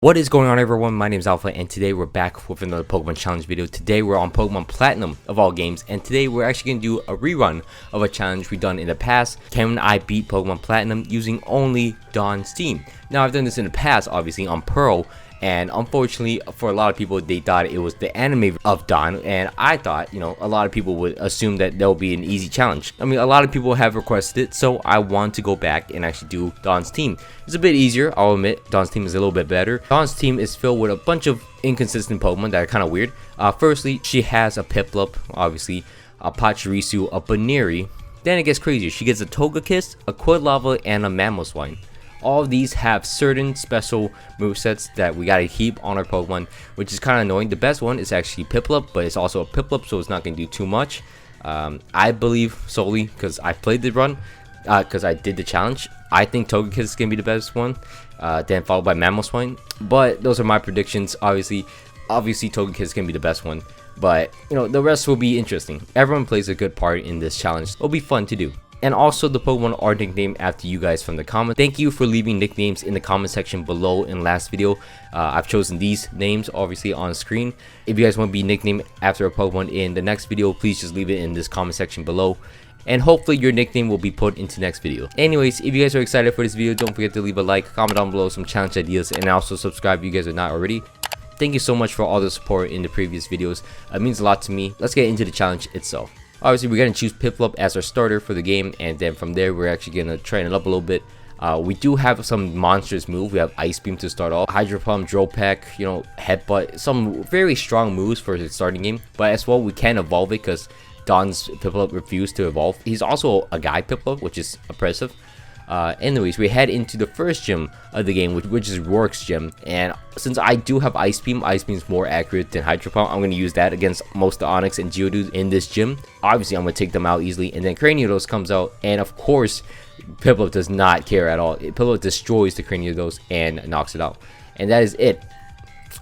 What is going on, everyone? My name is Alpha, and today we're back with another Pokemon challenge video. Today we're on Pokemon Platinum of all games, and today we're actually going to do a rerun of a challenge we've done in the past. Can I beat Pokemon Platinum using only Dawn's team? Now, I've done this in the past, obviously on Pearl, and unfortunately for a lot of people, they thought it was the anime of Dawn, and I thought, a lot of people would assume that there'll be an easy challenge. I mean, a lot of people have requested it, so I want to go back and actually do Dawn's team. It's a bit easier, I'll admit. Dawn's team is a little bit better. Dawn's team is filled with a bunch of inconsistent Pokemon that are kind of weird. Firstly, she has a Piplup, obviously, a Pachirisu, a Baneri. Then it gets crazier. She gets a Togekiss, a Quilava, and a Mamoswine. All of these have certain special movesets that we gotta keep on our Pokemon, which is kind of annoying. The best one is actually Piplup, but it's also a Piplup, so it's not gonna do too much. I believe solely because I played the run, because I did the challenge. I think Togekiss is gonna be the best one, then followed by Mamoswine. But those are my predictions. Obviously Togekiss is gonna be the best one. But the rest will be interesting. Everyone plays a good part in this challenge. It'll be fun to do. And also, the Pokemon are nicknamed after you guys from the comments. Thank you for leaving nicknames in the comment section below in last video. I've chosen these names obviously on screen. If you guys want to be nicknamed after a Pokemon in the next video, please just leave it in this comment section below. And hopefully your nickname will be put into next video. Anyways, if you guys are excited for this video, don't forget to leave a like, comment down below some challenge ideas, and also subscribe if you guys are not already. Thank you so much for all the support in the previous videos. It means a lot to me. Let's get into the challenge itself. Obviously, we're going to choose Piplup as our starter for the game, and then from there, we're actually going to train it up a little bit. We do have some monstrous moves. We have Ice Beam to start off, Hydro Pump, Drill Peck, Headbutt, some very strong moves for the starting game. But as well, we can evolve it because Dawn's Piplup refused to evolve. He's also a Guy Piplup, which is impressive. Anyways, we head into the first gym of the game, which is Rourke's gym, and since I do have Ice Beam is more accurate than Hydro Pump. I'm going to use that against most of the Onix and Geodudes in this gym. Obviously, I'm going to take them out easily, and then Cranidos comes out, and of course, Piplup does not care at all. Piplup destroys the Cranidos and knocks it out, and that is it.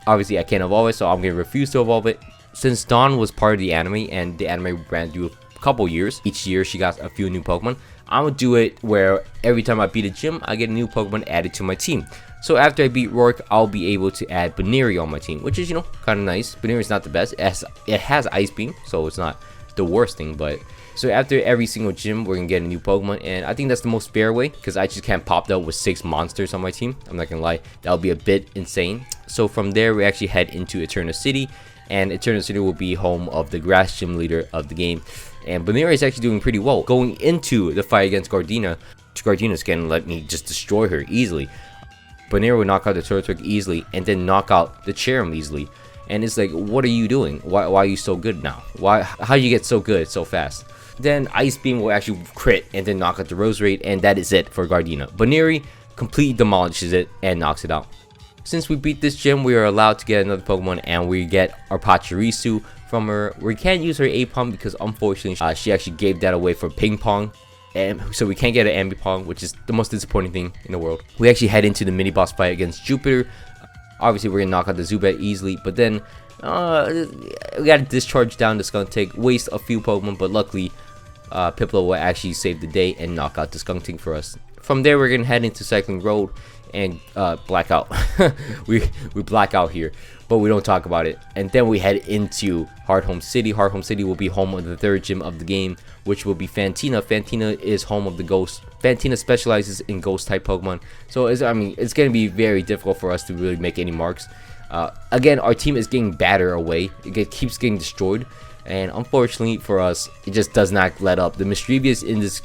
Obviously, I can't evolve it, so I'm going to refuse to evolve it. Since Dawn was part of the anime, and the anime ran through a couple years, each year she got a few new Pokemon. I'm gonna do it where every time I beat a gym, I get a new Pokemon added to my team. So after I beat Rourke, I'll be able to add Baneri on my team, which is, kind of nice. Baneri's not the best. It has Ice Beam, so it's not the worst thing. But so after every single gym, we're gonna get a new Pokemon, and I think that's the most fair way because I just can't pop that with 6 monsters on my team. I'm not gonna lie, that'll be a bit insane. So from there, we actually head into Eterna City, and Eterna City will be home of the Grass Gym leader of the game. And Baneri is actually doing pretty well. Going into the fight against Gardena, Gardina's gonna let me just destroy her easily. Baneri will knock out the Turtwig easily, and then knock out the Cherrim easily. And it's like, what are you doing? Why are you so good now? How you get so good so fast? Then Ice Beam will actually crit, and then knock out the Roserade, and that is it for Gardena. Baneri completely demolishes it and knocks it out. Since we beat this gym, we are allowed to get another Pokemon, and we get our Pachirisu from her. We can't use her A-Pong because unfortunately she actually gave that away for Ping Pong, and so we can't get an Ambipong, which is the most disappointing thing in the world. We actually head into the mini boss fight against Jupiter. Obviously we're gonna knock out the Zubat easily, but then we gotta discharge down the Skuntank, waste a few Pokemon, but luckily Piplup will actually save the day and knock out the Skuntank for us. From there, we're gonna head into Cycling Road and black out. we black out here, but we don't talk about it. And then we head into Hearthome City. Hearthome City will be home of the third gym of the game, which will be Fantina. Fantina is home of the Ghost. Fantina specializes in Ghost type Pokemon, so it's gonna be very difficult for us to really make any marks. Again, our team is getting battered away. It keeps getting destroyed, and unfortunately for us, it just does not let up. The mischievous in this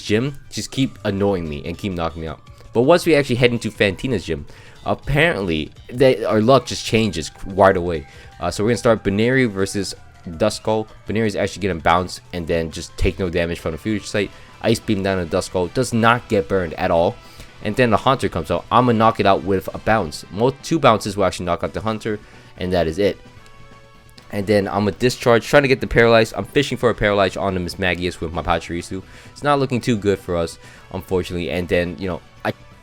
gym just keep annoying me and keep knocking me out. But once we actually head into Fantina's gym, apparently our luck just changes right away. So we're gonna start Baneri versus Duskull. Baneri is actually gonna bounce and then just take no damage from the future sight. Ice Beam down to Duskull, does not get burned at all. And then the Hunter comes out. I'm gonna knock it out with a bounce. 2 bounces will actually knock out the Hunter, and that is it. And then I'm gonna discharge, trying to get the Paralyze. I'm fishing for a Paralyze on the Miss Magius with my Pachirisu. It's not looking too good for us, unfortunately. And then,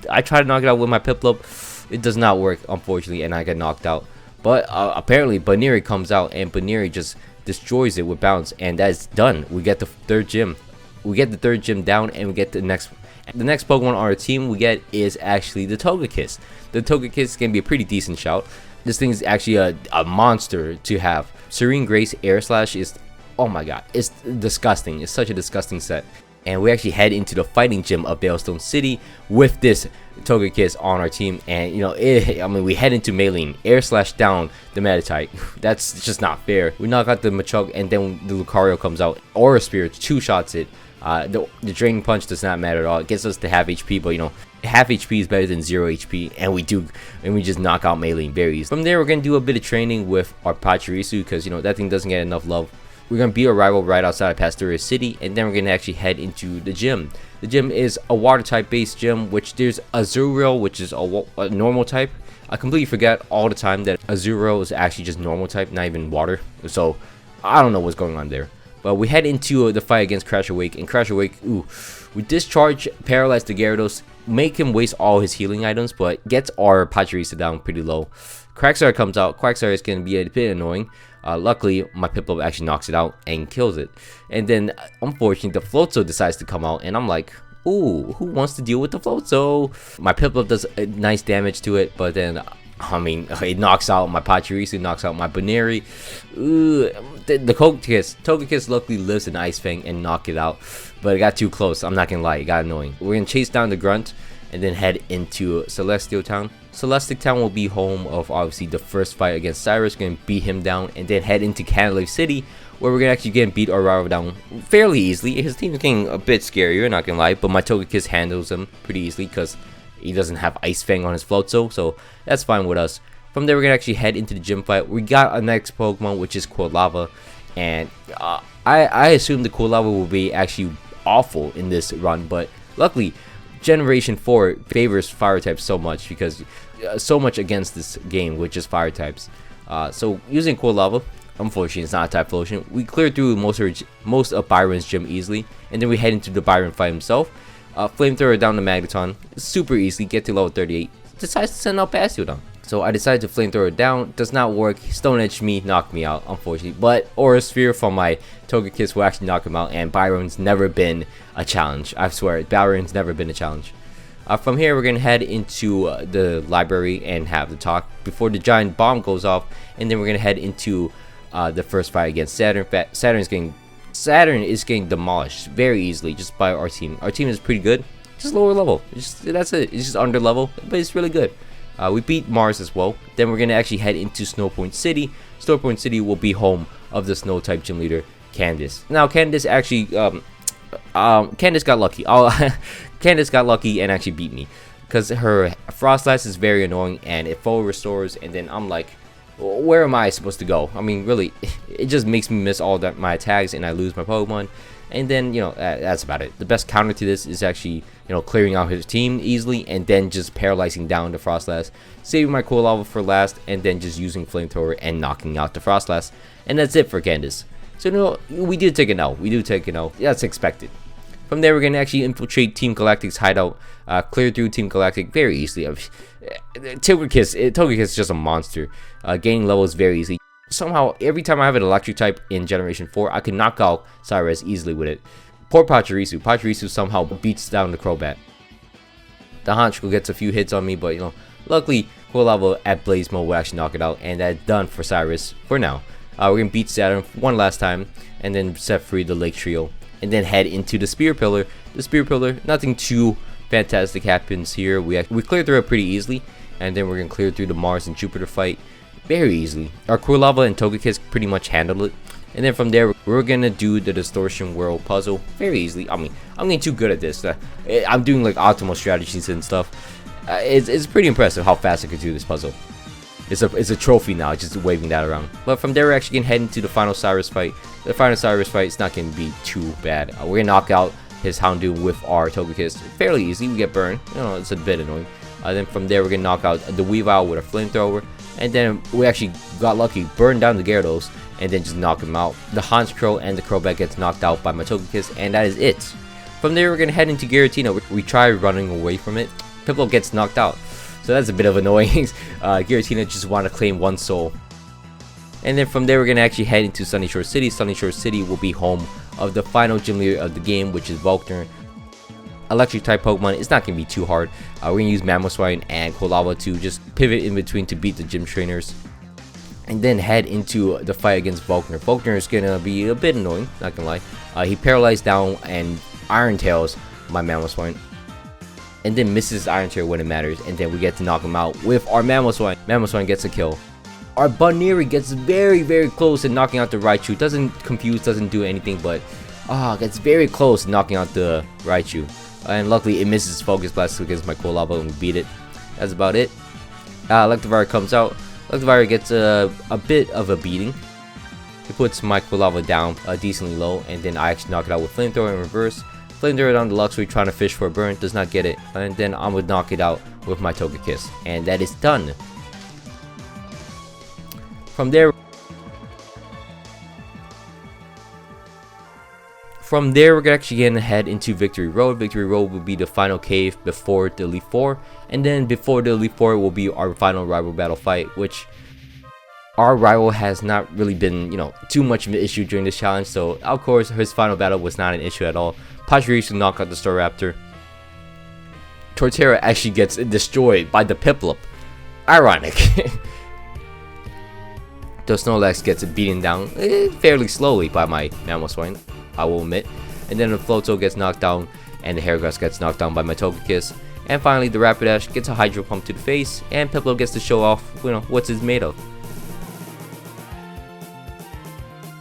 I try to knock it out with my Piplup. It does not work, unfortunately, and I get knocked out. But apparently, Baneri comes out, and Baneri just destroys it with Bounce, and that is done. We get the third gym. We get the third gym down, and we get the next The next Pokemon on our team we get is actually the Togekiss. The Togekiss is going to be a pretty decent shout. This thing is actually a monster to have. Serene Grace Air Slash is, oh my god, it's disgusting. It's such a disgusting set. And we actually head into the fighting gym of Balestone City with this Togekiss on our team. And you know, I mean, we head into Maylene, Air Slash down the Meditite. That's just not fair. We knock out the Machop, and then the Lucario comes out. Aura Spirit two-shots it. The Draining Punch does not matter at all. It gets us to half HP, but you know, half HP is better than 0 HP, and we just knock out Maylene very easily. From there, we're gonna do a bit of training with our Pachirisu, because you know that thing doesn't get enough love. We're gonna beat our rival right outside of Pastoria City, and then we're gonna actually head into the gym. The gym is a water type based gym, which there's Azurill, which is a normal type. I completely forget all the time that Azurill is actually just normal type, not even water. So I don't know what's going on there. But we head into the fight against Crash Awake, and Crash Awake, ooh, we discharge, paralyze the Gyarados, make him waste all his healing items, but gets our Pachirisu down pretty low. Quagsire comes out. Quagsire is going to be a bit annoying. Luckily, my Piplup actually knocks it out and kills it. And then, unfortunately, the Floatzel decides to come out, and I'm like, ooh, who wants to deal with the Floatzel? My Piplup does nice damage to it, but then, I mean, it knocks out my Pachirisu, knocks out my Baneri. The Togekiss luckily lives in Ice Fang and knock it out, but it got too close. I'm not gonna lie, it got annoying. We're gonna chase down the Grunt and then head into Celestial Town. Celestic Town will be home of obviously the first fight against Cyrus. Gonna beat him down and then head into Canalave City, where we're gonna actually get beat our rival down fairly easily. His team's getting a bit scarier, not gonna lie, but my Togekiss handles him pretty easily because he doesn't have Ice Fang on his Floatzel, so that's fine with us. From there, we're gonna actually head into the gym fight. We got a next Pokemon, which is Quilava, and I assume the Quilava will be actually awful in this run, but luckily, Generation 4 favors Fire types so much because so much against this game, which is Fire types. So using Quilava, unfortunately, it's not a type Lotion. We cleared through most of Byron's gym easily, and then we head into the Byron fight himself. Flamethrower down the Magneton, super easily, get to level 38. Decides to send out Bastiodon. So I decided to Flamethrower down, does not work. Stone Edge me, knocked me out, unfortunately. But Aura Sphere from my Togekiss will actually knock him out, and Byron's never been a challenge. I swear, Byron's never been a challenge. From here, we're gonna head into the library and have the talk before the giant bomb goes off, and then we're gonna head into the first fight against Saturn. Saturn is getting demolished very easily just by our team. Our team is pretty good, just lower level. That's it. It's just under level, but it's really good. We beat Mars as well. Then we're gonna actually head into Snowpoint City. Snowpoint City will be home of the Snow type gym leader, Candice. Now Candice actually, Candice got lucky. Candice got lucky and actually beat me because her Frostlass is very annoying and it forward restores. And then I'm like, where am I supposed to go? I mean, really, it just makes me miss all that my attacks and I lose my Pokemon. And then, you know, that's about it. The best counter to this is actually, you know, clearing out his team easily and then just paralyzing down the Frostlass, saving my Quilava for last, and then just using Flamethrower and knocking out the Frostlass. And that's it for Candice. So, you know, we did take an L. We do take an L. That's expected. From there, we're going to actually infiltrate Team Galactic's hideout, clear through Team Galactic very easily. Togekiss is just a monster. Gaining levels very easily. Somehow, every time I have an electric type in Generation 4, I can knock out Cyrus easily with it. Poor Pachirisu. Pachirisu somehow beats down the Crobat. The Honchkrow gets a few hits on me, but you know, luckily, Quilava at Blaze Mode will actually knock it out, and that's done for Cyrus for now. We're going to beat Saturn one last time, and then set free the Lake Trio, and then head into the Spear Pillar. The Spear Pillar, nothing too fantastic happens here. We cleared through it pretty easily, and then we're going to clear through the Mars and Jupiter fight very easily. Our Quilava and Togekiss pretty much handled it. And then from there, we're gonna do the Distortion World puzzle very easily. I mean, I'm getting too good at this. I'm doing like optimal strategies and stuff. It's pretty impressive how fast I could do this puzzle. It's a trophy now, just waving that around. But from there, we're actually gonna head into the final Cyrus fight. The final Cyrus fight is not gonna be too bad. We're gonna knock out his Houndoom with our Togekiss fairly easy. We get burned. You know, it's a bit annoying. Then from there, we're gonna knock out the Weavile with a Flamethrower. And then we actually got lucky, burned down the Gyarados, and then just knock him out. The Honchkrow and the Crobat gets knocked out by my Togekiss, and that is it. From there, we're going to head into Giratina. We try running away from it. Piplup gets knocked out, so that's a bit of annoying. Giratina just want to claim one soul. And then from there, we're going to actually head into Sunyshore City. Sunyshore City will be home of the final gym leader of the game, which is Volkner. electric type Pokemon, it's not going to be too hard. We're going to use Mamoswine and Quilava to just pivot in between to beat the gym trainers. And then head into the fight against Volkner. Volkner is going to be a bit annoying, not going to lie. He paralyzed down and Iron Tails my Mamoswine. And then misses Iron Tail when it matters. And then we get to knock him out with our Mamoswine. Mamoswine gets a kill. Our Buneary gets very, very close to knocking out the Raichu. Doesn't confuse, doesn't do anything, but gets very close to knocking out the Raichu. And luckily it misses Focus Blast against my Quilava and we beat it. That's about it. Electivire comes out. Electivire gets a bit of a beating. He puts my Quilava down decently low, and then I actually knock it out with Flamethrower in reverse. Flamethrower down the Luxray trying to fish for a burn, does not get it, and then I'm gonna knock it out with my Togekiss, and that is done. From there, we're actually gonna head into Victory Road. Victory Road will be the final cave before the Elite Four, and then before the Elite Four will be our final rival battle fight, which our rival has not really been, too much of an issue during this challenge. So of course his final battle was not an issue at all. Pachirisu knock out the Staraptor. Torterra actually gets destroyed by the Piplup. Ironic. The Snorlax gets beaten down fairly slowly by my Mamoswine, I will admit. And then the Floatzel gets knocked down, and the Heracross gets knocked down by my Togekiss. And finally the Rapidash gets a Hydro Pump to the face, and Piplup gets to show off, what's it's made of.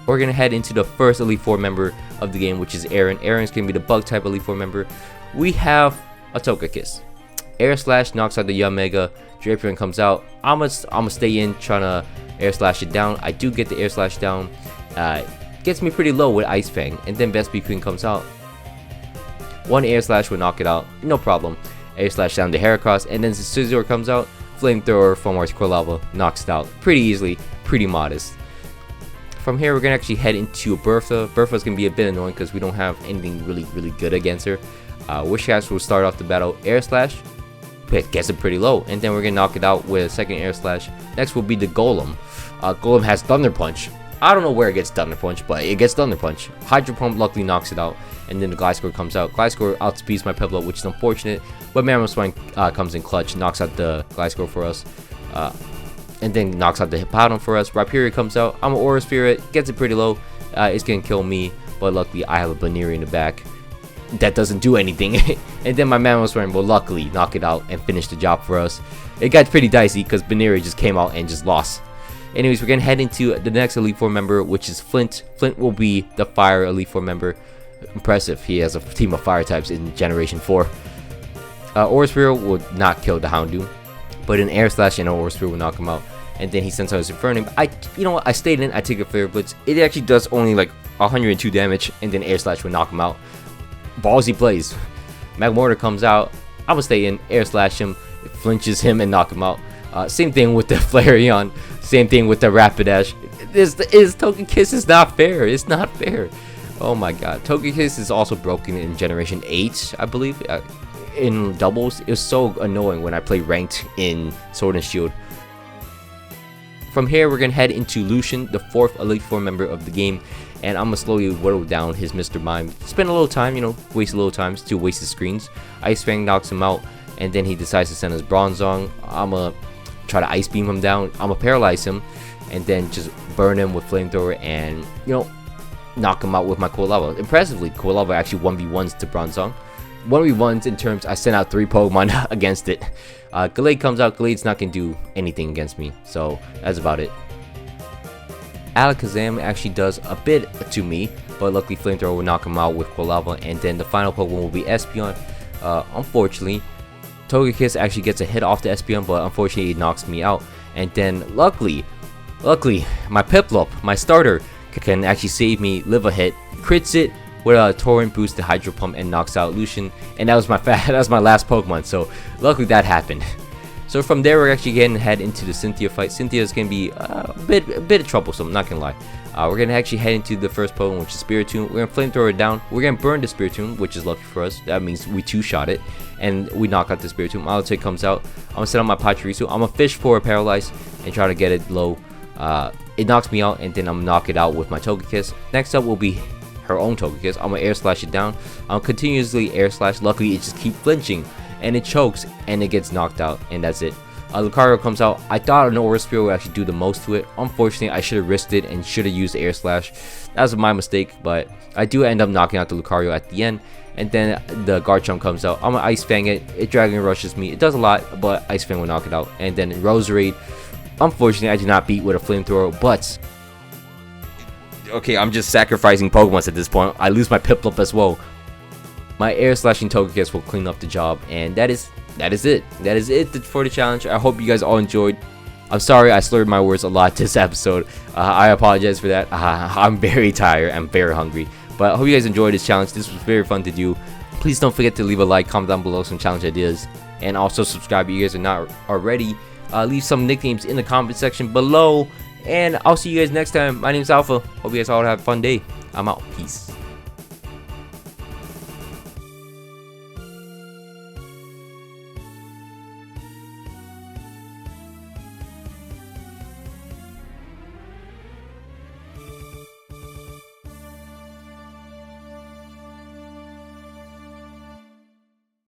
We're gonna head into the first Elite Four member of the game, which is Aaron. Aaron's gonna be the bug type Elite Four member. We have a Togekiss. Air Slash knocks out the Yanmega. Drapion comes out. I'ma stay in trying to Air Slash it down. I do get the Air Slash down. Gets me pretty low with Ice Fang, and then Vespi Queen comes out. One Air Slash will knock it out, no problem. Air Slash down the Heracross, and then Scizor comes out. Flamethrower from our Quilava knocks it out pretty easily, pretty modest. From here, we're gonna actually head into Bertha. Bertha's gonna be a bit annoying because we don't have anything really good against her. Whiscash will start off the battle. Air Slash, gets it pretty low, and then we're gonna knock it out with a second Air Slash. Next will be the Golem. Golem has Thunder Punch. I don't know where it gets Thunder Punch, but it gets Thunder Punch. Hydro Pump luckily knocks it out, and then the Gliscor comes out. Gliscor outspeeds my Piplup, which is unfortunate, but Mamoswine comes in clutch, knocks out the Gliscor for us. And then knocks out the Hippowdon for us. Rhyperior comes out. I'm an Aura Spirit, gets it pretty low. It's gonna kill me, but luckily I have a Buneary in the back that doesn't do anything. And then my Mamoswine will luckily knock it out and finish the job for us. It got pretty dicey because Buneary just came out and just lost. Anyways, we're gonna head into the next Elite Four member, which is Flint. Flint will be the Fire Elite Four member. Impressive, he has a team of Fire types in Generation 4. Aura Spirit will not kill the Houndoom, but an Air Slash and an Aura Spirit will knock him out. And then he sends out his Inferno. You know what? I stayed in. I take a Flare Blitz. It actually does only like 102 damage, and then Air Slash will knock him out. Ballsy plays. Magmortar comes out. I'm gonna stay in. Air Slash him. It flinches him and knock him out. Same thing with the Flareon. Same thing with the Rapidash. Togekiss is not fair. It's not fair. Oh my god. Togekiss is also broken in Generation 8, I believe. In doubles, it was so annoying when I play ranked in Sword and Shield. From here, we're gonna head into Lucian, the fourth Elite Four member of the game, and I'm gonna slowly whittle down his Mr. Mime. Spend a little time, waste a little time to waste his screens. Ice Fang knocks him out, and then he decides to send his Bronzong. I'm gonna try to Ice Beam him down. I'm gonna paralyze him, and then just burn him with Flamethrower, and knock him out with my Quilava. Impressively, Quilava actually 1v1s to Bronzong. 1v1s in terms I sent out 3 Pokemon against it. Gallade comes out. Gallade's not gonna do anything against me, so that's about it. Alakazam actually does a bit to me, but luckily Flamethrower will knock him out with Quilava, and then the final Pokemon will be Espeon. Unfortunately, Togekiss actually gets a hit off the Espeon, but unfortunately it knocks me out. And then luckily, my Piplup, my starter, can actually save me, live a hit, crits it with a Torrent boost to Hydro Pump, and knocks out Lucian. And that was my last Pokemon, so luckily that happened. So from there, we're actually gonna head into the Cynthia fight. Cynthia is gonna be a bit troublesome, not gonna lie. We're gonna actually head into the first Pokemon, which is Spiritomb. We're gonna Flamethrower it down. We're gonna burn the Spiritomb, which is lucky for us. That means we 2-shot it, and we knock out the Spiritomb. Allotic comes out. I'm gonna set up my Pachirisu. I'm gonna fish for a Paralyze and try to get it low. It knocks me out, and then I'm gonna knock it out with my Togekiss. Next up will be her own Togekiss. I'm gonna air slash it down. I'm continuously air slash. Luckily, it just keeps flinching and it chokes and it gets knocked out, and that's it. Lucario comes out. I thought an Aura Sphere would actually do the most to it. Unfortunately, I should have risked it and should have used the air slash. That was my mistake, but I do end up knocking out the Lucario at the end. And then the Garchomp comes out. I'm gonna Ice Fang it. It Dragon Rushes me. It does a lot, but Ice Fang will knock it out. And then Roserade. Unfortunately, I did not beat with a Flamethrower, but okay, I'm just sacrificing Pokemon at this point. I lose my Piplup as well. My air slashing Togekiss will clean up the job, and that is it. That is it for the challenge. I hope you guys all enjoyed. I'm sorry I slurred my words a lot this episode. I apologize for that. I'm very tired. I'm very hungry. But I hope you guys enjoyed this challenge. This was very fun to do. Please don't forget to leave a like, comment down below some challenge ideas, and also subscribe if you guys are not already. Leave some nicknames in the comment section below, and I'll see you guys next time. My name is Alpha. Hope you guys all have a fun day. I'm out. Peace.